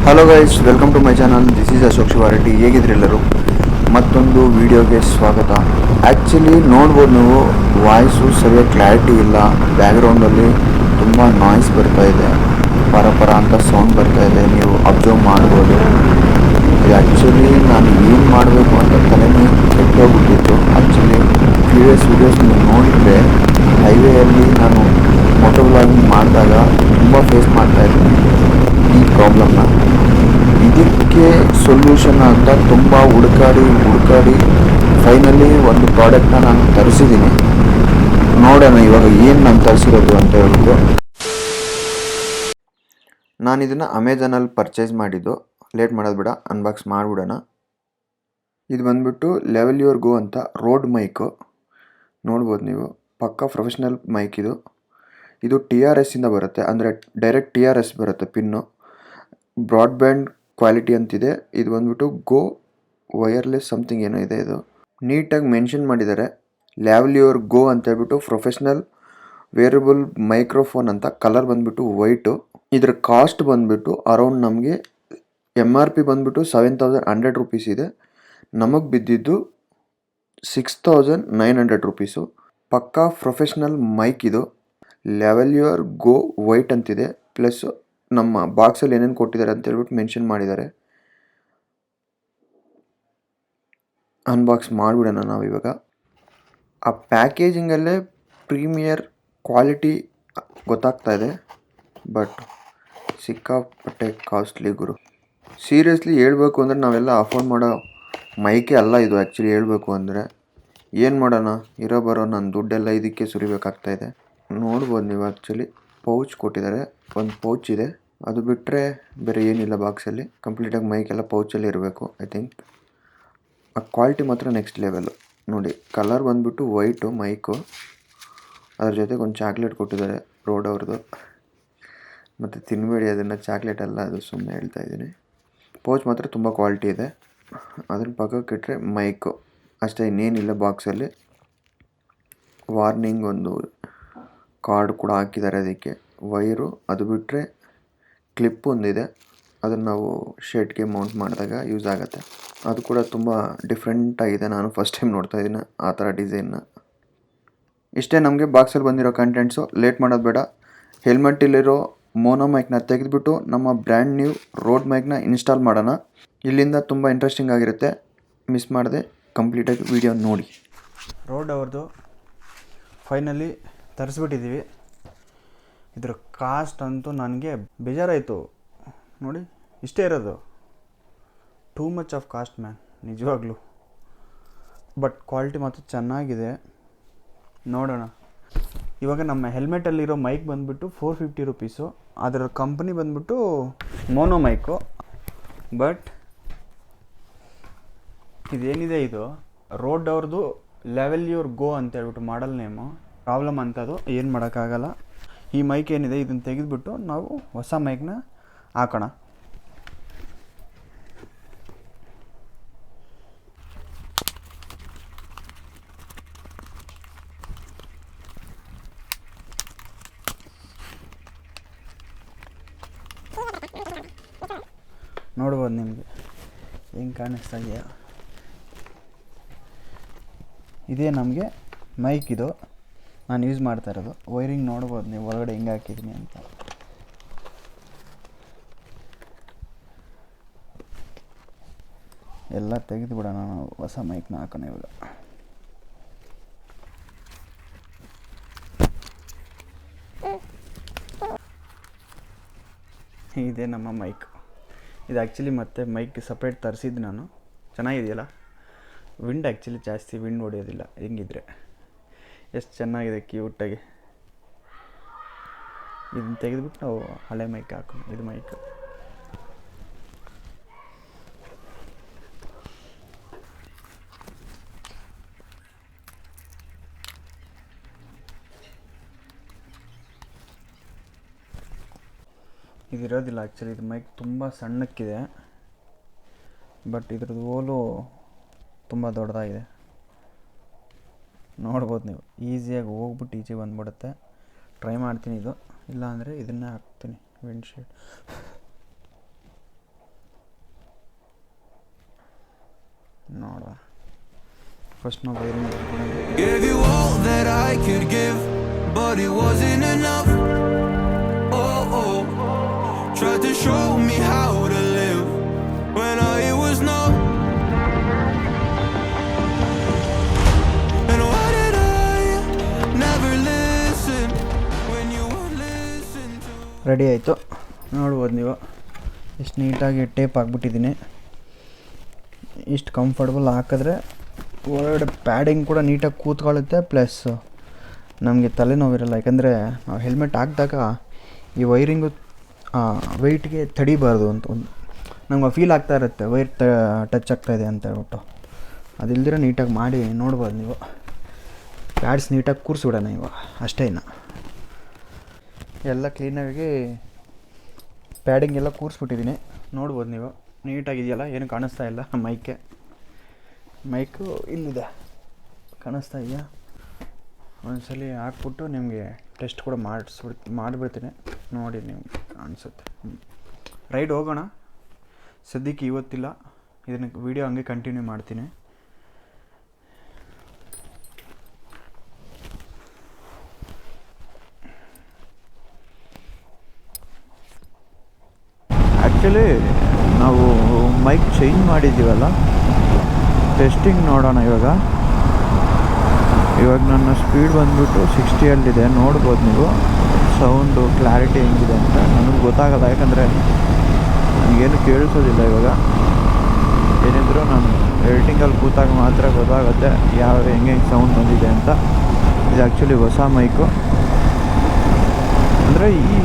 Hello guys, welcome to my channel. This is Ashok Shivareddy. ಹೇಗಿದ್ರಿ ಎಲ್ಲರೂ? ಮತ್ತೊಂದು ವಿಡಿಯೋಗೆ ಸ್ವಾಗತ. ಆ್ಯಕ್ಚುಲಿ ನೋಡ್ಬೋದು ನೀವು, ವಾಯ್ಸು ಸರಿಯಾಗಿ ಕ್ಲಾರಿಟಿ ಇಲ್ಲ. ಬ್ಯಾಕ್ಗ್ರೌಂಡಲ್ಲಿ ತುಂಬ ನಾಯ್ಸ್ ಬರ್ತಾ ಇದೆ, ಪರ ಅಂತ ಸೌಂಡ್ ಬರ್ತಾ ಇದೆ. ನೀವು ಅಬ್ಸರ್ವ್ ಮಾಡ್ಬೋದು. ಇದು ಆ್ಯಕ್ಚುಲಿ ನಾನು ಏನು ಮಾಡಬೇಕು ಅಂತ ತಲೆನೇ ಕೆಟ್ಟೋಗ್ಬಿಟ್ಟಿತ್ತು. ಆ್ಯಕ್ಚುಲಿ ಪ್ರೀವಿಯಸ್ ವೀಡಿಯೋಸ್ ನೀವು ನೋಡಿದರೆ ಹೈವೇಯಲ್ಲಿ ನಾನು ಮೋಟೋ ವ್ಲಾಗಿಂಗ್ ಮಾಡಿದಾಗ ತುಂಬ ಫೇಸ್ ಮಾಡ್ತಾಯಿದ್ದೀನಿ ಈ ಪ್ರಾಬ್ಲಮ್ನ. ಇದಕ್ಕೆ ಸೊಲ್ಯೂಷನ್ ಅಂತ ತುಂಬ ಹುಡುಕಾಡಿ ಫೈನಲಿ ಒಂದು ಪ್ರಾಡಕ್ಟ್ನ ನಾನು ತರಿಸಿದ್ದೀನಿ. ನೋಡೋಣ ಇವಾಗ ಏನು ನಾನು ತರಿಸಿರೋದು ಅಂತ ಹೇಳ್ಬಿಟ್ಟು. ನಾನು ಇದನ್ನು ಅಮೆಝಾನಲ್ಲಿ ಪರ್ಚೇಸ್ ಮಾಡಿದ್ದು. ಲೇಟ್ ಮಾಡೋದು ಬೇಡ, ಅನ್ಬಾಕ್ಸ್ ಮಾಡಿಬಿಡೋಣ. ಇದು ಬಂದ್ಬಿಟ್ಟು ಲೆವೆಲ್ ಯುವರ್ ಗೋ ಅಂತ ರೋಡ್ ಮೈಕು. ನೋಡ್ಬೋದು ನೀವು, ಪಕ್ಕಾ ಪ್ರೊಫೆಷ್ನಲ್ ಮೈಕ್ ಇದು. ಇದು TRS ಇಂದ ಬರುತ್ತೆ, ಅಂದರೆ ಡೈರೆಕ್ಟ್ TRS ಬರುತ್ತೆ ಪಿನ್ನು. ಬ್ರಾಡ್ಬ್ಯಾಂಡ್ ಕ್ವಾಲಿಟಿ ಅಂತಿದೆ. ಇದು ಬಂದ್ಬಿಟ್ಟು ಗೋ ವೈರ್ಲೆಸ್ ಸಮಥಿಂಗ್ ಏನೋ ಇದೆ. ಇದು ನೀಟಾಗಿ ಮೆನ್ಷನ್ ಮಾಡಿದ್ದಾರೆ, ಲೆವೆಲ್ ಯುವರ್ ಗೋ ಅಂತ ಹೇಳ್ಬಿಟ್ಟು. ಪ್ರೊಫೆಷ್ನಲ್ ವೇರಬಲ್ ಮೈಕ್ರೋಫೋನ್ ಅಂತ. ಕಲರ್ ಬಂದ್ಬಿಟ್ಟು ವೈಟು. ಇದರ ಕಾಸ್ಟ್ ಬಂದ್ಬಿಟ್ಟು ಅರೌಂಡ್ ನಮಗೆ MRP ಬಂದ್ಬಿಟ್ಟು 7,100 ರುಪೀಸ್ ಇದೆ. ನಮಗೆ ಬಿದ್ದಿದ್ದು 6,900 ರುಪೀಸು. ಪಕ್ಕಾ ಪ್ರೊಫೆಷ್ನಲ್ ಮೈಕ್ ಇದು. ಲೆವೆಲ್ ಯುವರ್ ಗೋ ವೈಟ್ ಅಂತಿದೆ, ಪ್ಲಸ್ ನಮ್ಮ ಬಾಕ್ಸಲ್ಲಿ ಏನೇನು ಕೊಟ್ಟಿದ್ದಾರೆ ಅಂತ ಹೇಳ್ಬಿಟ್ಟು ಮೆನ್ಷನ್ ಮಾಡಿದ್ದಾರೆ. ಅನ್ಬಾಕ್ಸ್ ಮಾಡಿಬಿಡೋಣ ನಾವು ಇವಾಗ. ಆ ಪ್ಯಾಕೇಜಿಂಗಲ್ಲೇ ಪ್ರೀಮಿಯರ್ ಕ್ವಾಲಿಟಿ ಗೊತ್ತಾಗ್ತಾ ಇದೆ, ಬಟ್ ಸಿಕ್ಕಾಪಟ್ಟೆ ಕಾಸ್ಟ್ಲಿ ಗುರು. ಸೀರಿಯಸ್ಲಿ ಹೇಳ್ಬೇಕು ಅಂದರೆ ನಾವೆಲ್ಲ ಅಫೋರ್ಡ್ ಮಾಡೋ ಮೈಕೇ ಅಲ್ಲ ಇದು. ಆ್ಯಕ್ಚುಲಿ ಹೇಳ್ಬೇಕು ಅಂದರೆ ಏನು ಮಾಡೋಣ, ಇರೋ ಬರೋ ನನ್ನ ದುಡ್ಡೆಲ್ಲ ಇದಕ್ಕೆ ಸುರಿಬೇಕಾಗ್ತಾಯಿದೆ. ನೋಡ್ಬೋದು ನೀವು, ಆ್ಯಕ್ಚುಲಿ ಪೌಚ್ ಕೊಟ್ಟಿದ್ದಾರೆ. ಒಂದು ಪೌಚ್ ಇದೆ, ಅದು ಬಿಟ್ಟರೆ ಬೇರೆ ಏನಿಲ್ಲ ಬಾಕ್ಸಲ್ಲಿ. ಕಂಪ್ಲೀಟಾಗಿ ಮೈಕೆಲ್ಲ ಪೌಚಲ್ಲಿ ಇರಬೇಕು ಐ ಥಿಂಕ್. ಆ ಕ್ವಾಲಿಟಿ ಮಾತ್ರ ನೆಕ್ಸ್ಟ್ ಲೆವೆಲ್ಲು. ನೋಡಿ, ಕಲರ್ ಬಂದ್ಬಿಟ್ಟು ವೈಟು ಮೈಕು. ಅದ್ರ ಜೊತೆಗೆ ಒಂದು ಚಾಕ್ಲೇಟ್ ಕೊಟ್ಟಿದ್ದಾರೆ, ರೋಡ್ ಅವ್ರದ್ದು. ಮತ್ತು ತಿನ್ನಬೇಡಿ ಅದನ್ನು, ಚಾಕ್ಲೇಟ್ ಅಲ್ಲ ಅದು, ಸುಮ್ಮನೆ ಹೇಳ್ತಾ ಇದ್ದೀನಿ. ಪೌಚ್ ಮಾತ್ರ ತುಂಬ ಕ್ವಾಲಿಟಿ ಇದೆ. ಅದ್ರ ಪಕ್ಕಕ್ಕೆ ಇಟ್ಟರೆ ಮೈಕು ಅಷ್ಟೇ, ಇನ್ನೇನಿಲ್ಲ ಬಾಕ್ಸಲ್ಲಿ. ವಾರ್ನಿಂಗ್ ಒಂದು ಕಾರ್ಡ್ ಕೂಡ ಹಾಕಿದ್ದಾರೆ ಅದಕ್ಕೆ. ವೈರು, ಅದು ಬಿಟ್ಟರೆ ಕ್ಲಿಪ್ ಒಂದಿದೆ, ಅದನ್ನು ನಾವು ಶರ್ಟ್ಗೆ ಮೌಂಟ್ ಮಾಡಿದಾಗ ಯೂಸ್ ಆಗುತ್ತೆ. ಅದು ಕೂಡ ತುಂಬ ಡಿಫ್ರೆಂಟಾಗಿದೆ, ನಾನು ಫಸ್ಟ್ ಟೈಮ್ ನೋಡ್ತಾ ಇದ್ದೀನಿ ಆ ಥರ ಡಿಸೈನ್ನ. ಇಷ್ಟೇ ನಮಗೆ ಬಾಕ್ಸಲ್ಲಿ ಬಂದಿರೋ ಕಂಟೆಂಟ್ಸು. ಲೇಟ್ ಮಾಡೋದು ಬೇಡ. ಹೆಲ್ಮೆಟಲ್ಲಿರೋ ಮೋನೋ ಮೈಕ್ನ ತೆಗೆದುಬಿಟ್ಟು ನಮ್ಮ ಬ್ರ್ಯಾಂಡ್ ನ್ಯೂ ರೋಡ್ ಮೈಕ್ನ ಇನ್ಸ್ಟಾಲ್ ಮಾಡೋಣ. ಇಲ್ಲಿಂದ ತುಂಬ ಇಂಟ್ರೆಸ್ಟಿಂಗ್ ಆಗಿರುತ್ತೆ, ಮಿಸ್ ಮಾಡದೆ ಕಂಪ್ಲೀಟಾಗಿ ವಿಡಿಯೋ ನೋಡಿ. ರೋಡ್ ಅವ್ರದ್ದು ಫೈನಲಿ ತರಿಸ್ಬಿಟ್ಟಿದ್ದೀವಿ. ಇದರ ಕಾಸ್ಟ್ ಅಂತೂ ನನಗೆ ಬೇಜಾರಾಯಿತು. ನೋಡಿ, ಇಷ್ಟೇ ಇರೋದು. Too much of cost man, ನಿಜವಾಗ್ಲೂ. ಬಟ್ ಕ್ವಾಲಿಟಿ ಮಾತ್ರ ಚೆನ್ನಾಗಿದೆ. ನೋಡೋಣ ಇವಾಗ. ನಮ್ಮ ಹೆಲ್ಮೆಟಲ್ಲಿರೋ ಮೈಕ್ ಬಂದುಬಿಟ್ಟು 450 ರುಪೀಸು. ಅದರ ಕಂಪ್ನಿ ಬಂದುಬಿಟ್ಟು ಮೋನೋ ಮೈಕು. ಬಟ್ ಇದೇನಿದೆ, ಇದು ರೋಡ್ ಅವ್ರದ್ದು ಲೆವೆಲ್ ಯುವರ್ ಗೋ ಅಂತ ಹೇಳ್ಬಿಟ್ಟು ಮಾಡಲ್ ನೇಮು. ಪ್ರಾಬ್ಲಮ್ ಅಂತದು, ಏನು ಮಾಡೋಕ್ಕಾಗಲ್ಲ. ಈ ಮೈಕ್ ಏನಿದೆ ಇದನ್ನು ತೆಗೆದುಬಿಟ್ಟು ನಾವು ಹೊಸ ಮೈಕ್ನ ಹಾಕೋಣ. ನೋಡ್ಬೋದು ನಿಮಗೆ ಹೆಂಗೆ ಕಾಣಿಸ್ತಾ ಇದೆಯಾ. ಇದೇ ನಮಗೆ ಮೈಕ್. ಇದು ನಾನು ಯೂಸ್ ಮಾಡ್ತಾ ಇರೋದು. ವೈರಿಂಗ್ ನೋಡ್ಬೋದು ನೀವು ಒಳಗಡೆ ಹೆಂಗೆ ಹಾಕಿದ್ದೀನಿ ಅಂತ. ಎಲ್ಲ ತೆಗೆದು ಬಿಡೋಣ, ನಾವು ಹೊಸ ಮೈಕ್ನ ಹಾಕೋಣ ಇವಾಗ. ಇದೇ ನಮ್ಮ ಮೈಕ್. ಇದು ಆ್ಯಕ್ಚುಲಿ ಮತ್ತೆ ಮೈಕ್ ಸಪ್ರೇಟ್ ತರಿಸಿದ್ದು ನಾನು. ಚೆನ್ನಾಗಿದೆಯಲ್ಲ, ವಿಂಡ್ ಆ್ಯಕ್ಚುಲಿ ಜಾಸ್ತಿ ವಿಂಡ್ ಹೊಡೆಯೋದಿಲ್ಲ ಹೆಂಗಿದ್ರೆ. ಎಷ್ಟು ಚೆನ್ನಾಗಿದೆ ಕ್ಯೂಟಾಗಿ. ಇದನ್ನು ತೆಗೆದುಬಿಟ್ಟು ನಾವು ಹಳೆ ಮೈಕ್ ಹಾಕೋಣ. ಇದು ಮೈಕ್ ಇದಿರೋದಿಲ್ಲ ಆ್ಯಕ್ಚುಲಿ. ಇದು ಮೈಕ್ ತುಂಬ ಸಣ್ಣಕ್ಕಿದೆ, ಬಟ್ ಇದ್ರದ್ದು ಓಲು ತುಂಬ ದೊಡ್ಡದಾಗಿದೆ. ನೋಡ್ಬೋದು ನೀವು, ಈಸಿಯಾಗಿ ಹೋಗ್ಬಿಟ್ಟು ಈಚೆಗೆ ಬಂದುಬಿಡುತ್ತೆ. ಟ್ರೈ ಮಾಡ್ತೀನಿ ಇದು. ಇಲ್ಲಾಂದರೆ ಇದನ್ನೇ ಹಾಕ್ತೀನಿ, ವಿಂಡ್ಶೀಲ್ಡ್. ಫಸ್ಟ್ ನಾವು wiring Gave you all that I could give, but it wasn't enough. Oh, oh. Tried to show me how to live when I was numb. And why did I never listen when you would listen to? Ready ಆಯಿತು. ನೋಡ್ಬೋದು ನೀವು ಎಷ್ಟು ನೀಟಾಗಿ tape ಹಾಕ್ಬಿಟ್ಟಿದ್ದೀನಿ. ಇಷ್ಟು comfortable ಹಾಕಿದ್ರೆ ಒಳಗಡೆ padding ಕೂಡ ನೀಟಾಗಿ ಕೂತ್ಕೊಳ್ಳುತ್ತೆ. ಪ್ಲಸ್ ನಮಗೆ ತಲೆನೋವಿರಲ್ಲ. ಯಾಕಂದರೆ ನಾವು ಹೆಲ್ಮೆಟ್ ಹಾಕಿದಾಗ ಈ ವೈರಿಂಗು ವೆಯ್ಟ್ಗೆ ತಡಿಬಾರ್ದು ಅಂತ ಒಂದು ನಮ್ಗೆ ಫೀಲ್ ಆಗ್ತಾ ಇರುತ್ತೆ, ವೈರ್ ಟಚ್ ಆಗ್ತಾಯಿದೆ ಅಂತ ಹೇಳ್ಬಿಟ್ಟು. ಅದಿಲ್ದಿರ ನೀಟಾಗಿ ಮಾಡಿ ನೋಡ್ಬೋದು ನೀವು. ಪ್ಯಾಡ್ಸ್ ನೀಟಾಗಿ ಕೂರಿಸ್ಬಿಡೋಣ ಇವಾಗ ಅಷ್ಟೇ. ಇನ್ನು ಎಲ್ಲ ಕ್ಲೀನಾಗಿ ಪ್ಯಾಡಿಂಗ್ ಎಲ್ಲ ಕೂರಿಸ್ಬಿಟ್ಟಿದ್ದೀನಿ. ನೋಡ್ಬೋದು ನೀವು ನೀಟಾಗಿದೆಯಲ್ಲ, ಏನು ಕಾಣಿಸ್ತಾ ಇಲ್ಲ. ಮೈಕು ಇಲ್ಲಿದೆ, ಕಾಣಿಸ್ತಾ ಇದೆಯಾ? ಒಂದ್ಸಲಿ ಹಾಕ್ಬಿಟ್ಟು ನಿಮಗೆ ಟೆಸ್ಟ್ ಕೂಡ ಮಾಡಿಬಿಡ್ತೀನಿ, ನೋಡಿ ನಿಮ್ಗೆ ಕಾಣಿಸುತ್ತೆ. ರೈಡ್ ಹೋಗೋಣ. ಸದ್ಯಕ್ಕೆ ಇವತ್ತಿಲ್ಲ, ಇದನ್ನು ವೀಡಿಯೋ ಹಂಗೆ ಕಂಟಿನ್ಯೂ ಮಾಡ್ತೀನಿ. ಆ್ಯಕ್ಚುಲಿ ನಾವು ಮೈಕ್ ಚೇಂಜ್ ಮಾಡಿದ್ದೀವಲ್ಲ, ಟೆಸ್ಟಿಂಗ್ ನೋಡೋಣ ಇವಾಗ ನನ್ನ ಸ್ಪೀಡ್ ಬಂದುಬಿಟ್ಟು 60ಯಲ್ಲಿದೆ. ನೋಡ್ಬೋದು ನೀವು ಸೌಂಡು ಕ್ಲಾರಿಟಿ ಹೆಂಗಿದೆ ಅಂತ. ನನಗೆ ಗೊತ್ತಾಗಲ್ಲ, ಯಾಕಂದರೆ ನನಗೇನು ಕೇಳಿಸೋದಿಲ್ಲ. ಇವಾಗ ಏನಿದ್ರು ನಾನು ಎಡಿಟಿಂಗಲ್ಲಿ ಕೂತಾಗ ಮಾತ್ರ ಗೊತ್ತಾಗುತ್ತೆ ಹೆಂಗೆ ಸೌಂಡ್ ಬಂದಿದೆ ಅಂತ. ಇದು ಆ್ಯಕ್ಚುಲಿ ಹೊಸ ಮೈಕು. ಅಂದರೆ ಈ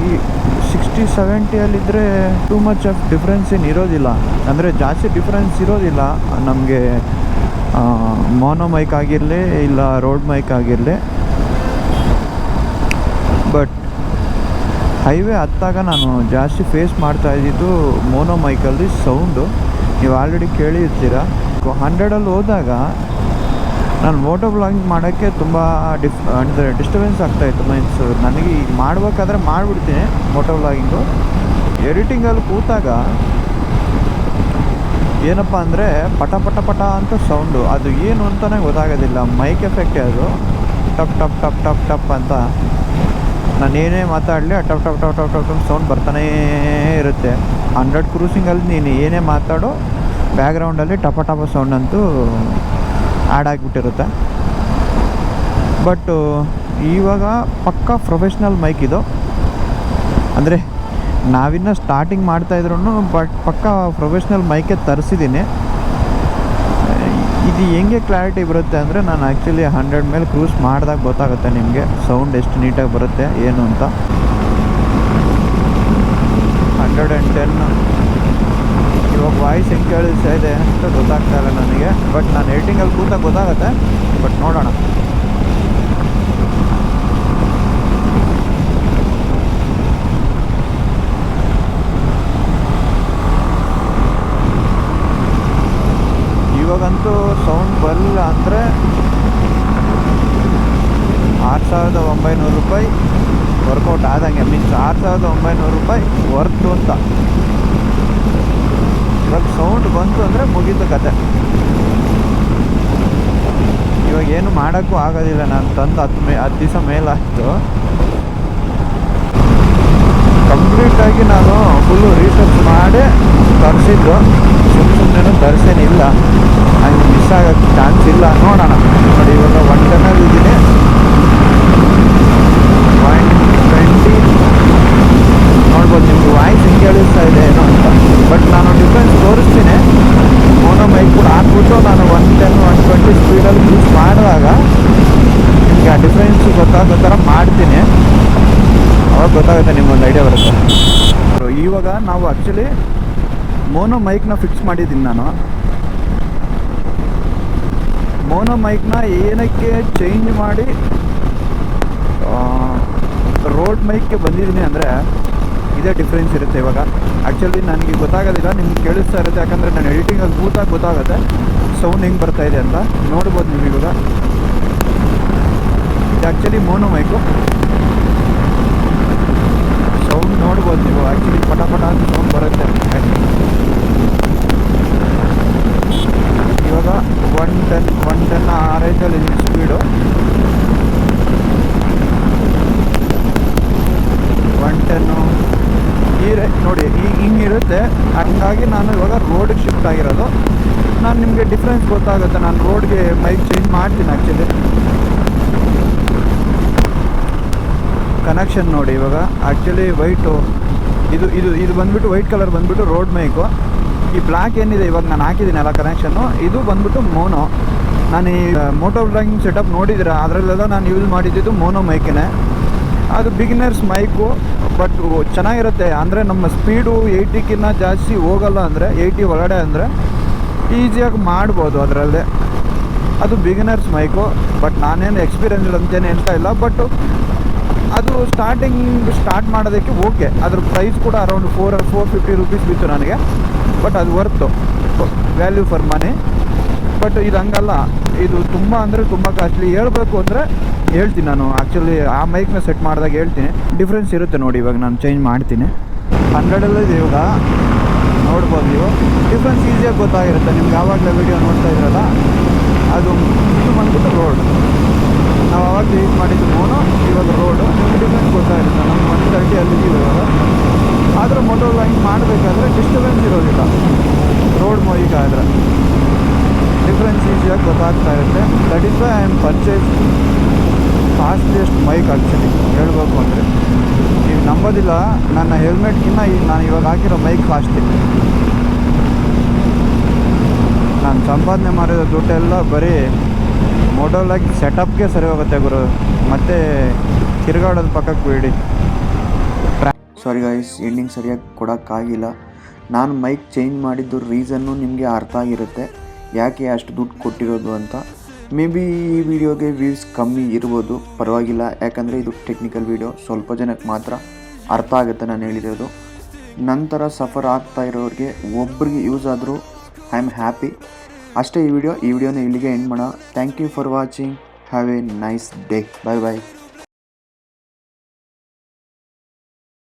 60-70ಯಲ್ಲಿದ್ದರೆ ಟೂ ಮಚ್ ಆಫ್ ಡಿಫ್ರೆನ್ಸ್ ಏನು ಇರೋದಿಲ್ಲ. ಅಂದರೆ ಜಾಸ್ತಿ ಡಿಫ್ರೆನ್ಸ್ ಇರೋದಿಲ್ಲ ನಮಗೆ, ಮೋನೋ ಮೈಕ್ ಆಗಿರಲಿ ಇಲ್ಲ ರೋಡ್ ಮೈಕ್ ಆಗಿರಲಿ. ಬಟ್ ಹೈವೇ ಹತ್ತಾಗ ನಾನು ಜಾಸ್ತಿ ಫೇಸ್ ಮಾಡ್ತಾ ಇದ್ದಿದ್ದು ಮೋನೋ ಮೈಕಲ್ಲಿ ಸೌಂಡು. ನೀವು ಆಲ್ರೆಡಿ ಕೇಳಿರ್ತೀರ. 100ಅಲ್ಲಿ ಹೋದಾಗ ನಾನು ಮೋಟೋ ಬ್ಲಾಗಿಂಗ್ ಮಾಡೋಕ್ಕೆ ತುಂಬ ಅಂದರೆ ಡಿಸ್ಟರ್ಬೆನ್ಸ್ ಆಗ್ತಾಯಿತ್ತು. ಮೀನ್ಸ್ ನನಗೆ ಈಗ ಮಾಡಬೇಕಾದ್ರೆ ಮಾಡಿಬಿಡ್ತೀನಿ ಮೋಟೋ ಬ್ಲಾಗಿಂಗು. ಎಡಿಟಿಂಗಲ್ಲಿ ಕೂತಾಗ ಏನಪ್ಪ ಅಂದರೆ ಪಟ ಪಟ ಪಟ ಅಂತ ಸೌಂಡು, ಅದು ಏನು ಅಂತಲೇ ಗೊತ್ತಾಗೋದಿಲ್ಲ. ಮೈಕ್ ಎಫೆಕ್ಟೇ ಅದು. ಟಪ್ ಟಪ್ ಟಪ್ ಟಪ್ ಟಪ್ ಅಂತ ನಾನು ಏನೇ ಮಾತಾಡಲಿ ಟಪ್ ಟಪ್ ಟಪ್ ಟಪ್ ಟಪ್ ಸೌಂಡ್ ಬರ್ತಾನೇ ಇರುತ್ತೆ. 100 ಕ್ರೂಸಿಂಗಲ್ಲಿ ನೀನು ಏನೇ ಮಾತಾಡೋ ಬ್ಯಾಕ್ಗ್ರೌಂಡಲ್ಲಿ ಟಪ ಟಪ ಸೌಂಡ್ ಅಂತೂ ಆ್ಯಡ್ ಆಗಿಬಿಟ್ಟಿರುತ್ತೆ. ಬಟ್ ಇವಾಗ ಪಕ್ಕಾ ಪ್ರೊಫೆಷ್ನಲ್ ಮೈಕ್ ಇದು. ಅಂದರೆ ನಾವಿನ್ನೂ ಸ್ಟಾರ್ಟಿಂಗ್ ಮಾಡ್ತಾಯಿದ್ರು, ಬಟ್ ಪಕ್ಕಾ ಪ್ರೊಫೆಷ್ನಲ್ ಮೈಕೆ ತರಿಸಿದ್ದೀನಿ. ಇದು ಹೆಂಗೆ ಕ್ಲಾರಿಟಿ ಬರುತ್ತೆ ಅಂದರೆ, ನಾನು ಆ್ಯಕ್ಚುಲಿ 100 ಮೇಲೆ ಕ್ರೂಸ್ ಮಾಡಿದಾಗ ಗೊತ್ತಾಗುತ್ತೆ ನಿಮಗೆ ಸೌಂಡ್ ಎಷ್ಟು ನೀಟಾಗಿ ಬರುತ್ತೆ ಏನು ಅಂತ. 110 ಇವಾಗ ವಾಯ್ಸ್ ಹೆಂಗೆ ಕೇಳಿಸ್ತಾ ಇದೆ ಅಂತ ಗೊತ್ತಾಗ್ತಾ ಇಲ್ಲ ನನಗೆ. ಬಟ್ ನಾನು ಎಡಿಟಿಂಗಲ್ಲಿ ಕೂತಾಗ ಗೊತ್ತಾಗುತ್ತೆ. ಬಟ್ ನೋಡೋಣ. ಇವಾಗಂತೂ ಸೌಂಡ್ ಬರಲಿಲ್ಲ ಅಂದರೆ 6,900 ರೂಪಾಯಿ ವರ್ಕೌಟ್ ಆದಂಗೆ. ಮೀನ್ಸ್ 6,900 ರೂಪಾಯಿ ವರ್ತು ಅಂತ. ಇವಾಗ ಸೌಂಡ್ ಬಂತು ಅಂದರೆ ಮುಗೀತು ಕತೆ. ಇವಾಗ ಏನು ಮಾಡೋಕ್ಕೂ ಆಗೋದಿಲ್ಲ. ನಾನು ತಂದು 10 ದಿವಸ ಮೇಲಾಯಿತು. ಕಂಪ್ಲೀಟಾಗಿ ನಾನು ಫುಲ್ಲು ರಿಸರ್ಚ್ ಮಾಡಿ ತರಿಸಿದ್ದು. ಸುಮ್ಮನೆ ತರಿಸೇನಿಲ್ಲ, ಹಂಗೆ ಮಿಸ್ ಆಗೋಕ್ಕೆ ಚಾನ್ಸ್ ಇಲ್ಲ. ನೋಡೋಣ. ನೋಡಿ ಇವಾಗ 110 ಇದ್ದೀನಿ. 120 ನೋಡ್ಬೋದು. ನಿಮ್ಗೆ ವಾಯ್ಸ್ ಹೆಂಗೆ ಕೇಳಿಸ್ತಾ ಇದೆ ಏನೋ ಅಂತ. ಬಟ್ ನಾನು ಡಿಫ್ರೆನ್ಸ್ ತೋರಿಸ್ತೀನಿ. ಮೋನೋ ಮೈಕ್ ಕೂಡ ಹಾಕ್ಬಿಟ್ಟು ನಾನು 110, 120 ಸ್ಪೀಡಲ್ಲಿ ಯೂಸ್ ಮಾಡಿದಾಗ ನಿಮಗೆ ಆ ಡಿಫ್ರೆನ್ಸ್ ಗೊತ್ತಾಗೋ ಥರ ಮಾಡ್ತೀನಿ. ಅವಾಗ ಗೊತ್ತಾಗುತ್ತೆ, ನಿಮ್ಗೊಂದು ಐಡಿಯಾ ಬರುತ್ತೆ. ಇವಾಗ ನಾವು ಆ್ಯಕ್ಚುಲಿ ಮೋನೋ ಮೈಕ್ನ ಫಿಕ್ಸ್ ಮಾಡಿದ್ದೀನಿ ನಾನು. ಮೋನೋ ಮೈಕ್ನ ಏನಕ್ಕೆ ಚೇಂಜ್ ಮಾಡಿ ರೋಡ್ ಮೈಕ್ಗೆ ಬಂದಿದ್ದೀನಿ ಅಂದರೆ ಇದೇ ಡಿಫ್ರೆನ್ಸ್ ಇರುತ್ತೆ. ಇವಾಗ ಆ್ಯಕ್ಚುಲಿ ನನಗೆ ಗೊತ್ತಾಗೋದಿಲ್ಲ, ನಿಮ್ಗೆ ಕೇಳಿಸ್ತಾ ಇರುತ್ತೆ. ಯಾಕಂದರೆ ನಾನು ಎಡಿಟಿಂಗಲ್ಲಿ ಕೂತಾಗ ಗೊತ್ತಾಗುತ್ತೆ ಸೌಂಡ್ ಹೆಂಗೆ ಬರ್ತಾಯಿದೆ ಅಂತ. ನೋಡ್ಬೋದು ನೀವು ಇವಾಗ. ಇದು ಆ್ಯಕ್ಚುಲಿ ಮೋನೋ ಮೈಕು. ಸೌಂಡ್ ನೋಡ್ಬೋದು ನೀವು. ಆ್ಯಕ್ಚುಲಿ ಪಟ ಪಟ ಅಂತ ಸೌಂಡ್ ಬರುತ್ತೆ. ಇವಾಗ 110 ಚೆನ್ನಾಗಿರುತ್ತೆ. ಹಂಗಾಗಿ ನಾನು ಇವಾಗ ರೋಡಿಗೆ ಶಿಫ್ಟ್ ಆಗಿರೋದು. ನಾನು ನಿಮಗೆ ಡಿಫ್ರೆನ್ಸ್ ಗೊತ್ತಾಗುತ್ತೆ. ನಾನು ರೋಡ್ಗೆ ಮೈಕ್ ಚೇಂಜ್ ಮಾಡ್ತೀನಿ ಆ್ಯಕ್ಚುಲಿ. ಕನೆಕ್ಷನ್ ನೋಡಿ ಇವಾಗ ಆ್ಯಕ್ಚುಲಿ ವೈಟು ಇದು ಇದು ಇದು ಬಂದುಬಿಟ್ಟು ವೈಟ್ ಕಲರ್ ಬಂದುಬಿಟ್ಟು ರೋಡ್ ಮೈಕು. ಈ ಬ್ಲ್ಯಾಕ್ ಏನಿದೆ ಇವಾಗ ನಾನು ಹಾಕಿದ್ದೀನಿ ಅಲ್ಲ ಕನೆಕ್ಷನ್ನು, ಇದು ಬಂದುಬಿಟ್ಟು ಮೋನೋ. ನಾನು ಈ ಮೋಟೋ ವ್ಲಾಗಿಂಗ್ ಸೆಟಪ್ ನೋಡಿದ್ರೆ ಅದರಲ್ಲೆಲ್ಲ ನಾನು ಯೂಸ್ ಮಾಡಿದ್ದು ಮೋನೋ ಮೈಕೇ. ಅದು ಬಿಗಿನರ್ಸ್ ಮೈಕು, ಬಟ್ ಚೆನ್ನಾಗಿರುತ್ತೆ. ಅಂದರೆ ನಮ್ಮ ಸ್ಪೀಡು 80ಕ್ಕಿಂತ ಜಾಸ್ತಿ ಹೋಗಲ್ಲ, ಅಂದರೆ 80 ಒಳಗಡೆ ಅಂದರೆ ಈಸಿಯಾಗಿ ಮಾಡ್ಬೋದು ಅದರಲ್ಲೇ. ಅದು ಬಿಗಿನರ್ಸ್ ಮೈಕು, ಬಟ್ ನಾನೇನು ಎಕ್ಸ್ಪೀರಿಯನ್ಸ್ ಇಲ್ಲ ಅಂತೇನು ಹೇಳ್ತಾ ಇಲ್ಲ. ಬಟ್ ಅದು ಸ್ಟಾರ್ಟ್ ಮಾಡೋದಕ್ಕೆ ಓಕೆ. ಅದ್ರ ಪ್ರೈಸ್ ಕೂಡ ಅರೌಂಡ್ 450 ರುಪೀಸ್ ಬಿತ್ತು ನನಗೆ. ಬಟ್ ಅದು ವರ್ತು, ವ್ಯಾಲ್ಯೂ ಫಾರ್ ಮನಿ. ಬಟ್ ಇದು ಹಂಗಲ್ಲ, ಇದು ತುಂಬ ಅಂದರೆ ತುಂಬ ಕಾಸ್ಟ್ಲಿ. ಹೇಳ್ಬೇಕು ಅಂದರೆ ಹೇಳ್ತೀನಿ ನಾನು ಆ್ಯಕ್ಚುಲಿ ಆ ಮೈಕ್ನ ಸೆಟ್ ಮಾಡಿದಾಗ ಹೇಳ್ತೀನಿ. ಡಿಫ್ರೆನ್ಸ್ ಇರುತ್ತೆ ನೋಡಿ. ಇವಾಗ ನಾನು ಚೇಂಜ್ ಮಾಡ್ತೀನಿ. 100 ಇವಾಗ ನೋಡ್ಬೋದು ನೀವು. ಡಿಫ್ರೆನ್ಸ್ ಈಸಿಯಾಗಿ ಗೊತ್ತಾಗಿರುತ್ತೆ ನಿಮ್ಗೆ. ಯಾವಾಗಲೇ ವೀಡಿಯೋ ನೋಡ್ತಾ ಇದ್ರಲ್ಲ, ಅದು ಇದು ಬಂದ್ಬಿಟ್ಟು ರೋಡ್. ನಾವು ಆವಾಗ ಯೂಸ್ ಮಾಡಿದ್ದು ಮೋನೋ, ಇವಾಗ ರೋಡು. ನಿಮ್ಗೆ ಡಿಫ್ರೆನ್ಸ್ ಗೊತ್ತಾಗಿರುತ್ತೆ. ನಮ್ಮ 130 ಅಲ್ಲಿದ್ದೀವಿ ಇವಾಗ. ಆದರೆ ಮೋಟೋ ವ್ಲಾಗಿಂಗ್ ಮಾಡಬೇಕಾದ್ರೆ ಡಿಸ್ಟರ್ಬೆನ್ಸ್ ಇರೋದಿಲ್ಲ ರೋಡ್ ಮೈಕ್ ಆದರೆ. ಡಿಫ್ರೆನ್ಸ್ ಈಸಿಯಾಗಿ ಗೊತ್ತಾಗ್ತಾ ಇರುತ್ತೆ. That is why I am purchase costliest mic actually ಹೇಳ್ಬೇಕು ಅಂದರೆ. ನೀವು ನಂಬೋದಿಲ್ಲ, ನನ್ನ ಹೆಲ್ಮೆಟ್ಗಿನ್ನ ಈಗ ನಾನು ಇವಾಗ ಹಾಕಿರೋ ಮೈಕ್ ಕಾಸ್ಟ್ಲಿ. ನಾನು ಸಂಪಾದನೆ ಮಾಡಿರೋ ದುಡ್ಡೆಲ್ಲ ಬರೀ ಮೋಟೋ ವ್ಲಾಗಿಂಗ್ ಸೆಟಪ್ಗೆ ಸರಿ ಹೋಗುತ್ತೆ ಗುರು. ಮತ್ತು ತಿರುಗಾಡೋದು ಪಕ್ಕಕ್ಕೆ ಬಿಡಿ. ಸಾರಿ ಗಾಯ್ಸ್, ಎಂಡಿಂಗ್ ಸರಿಯಾಗಿ ಕೊಡೋಕ್ಕಾಗಿಲ್ಲ. ನಾನು ಮೈಕ್ ಚೇಂಜ್ ಮಾಡಿದ್ದು ರೀಸನ್ನು ನಿಮಗೆ ಅರ್ಥ ಆಗಿರುತ್ತೆ, ಯಾಕೆ ಅಷ್ಟು ದುಡ್ಡು ಕೊಟ್ಟಿರೋದು ಅಂತ. ಮೇ ಬಿ ಈ ವಿಡಿಯೋಗೆ ವ್ಯೂಸ್ ಕಮ್ಮಿ ಇರ್ಬೋದು, ಪರವಾಗಿಲ್ಲ. ಯಾಕಂದರೆ ಇದು ಟೆಕ್ನಿಕಲ್ ವಿಡಿಯೋ, ಸ್ವಲ್ಪ ಜನಕ್ಕೆ ಮಾತ್ರ ಅರ್ಥ ಆಗುತ್ತೆ ನಾನು ಹೇಳಿರೋದು. ನಂತರ ಸಫರ್ ಆಗ್ತಾ ಇರೋರಿಗೆ ಒಬ್ರಿಗೆ ಯೂಸ್ ಆದರೂ ಐ ಆಮ್ ಹ್ಯಾಪಿ. ಅಷ್ಟೇ ಈ ವಿಡಿಯೋನ ಇಲ್ಲಿಗೆ ಎಂಡ್ ಮಾಡೋಣ. Thank you for watching. Have a nice day. Bye bye.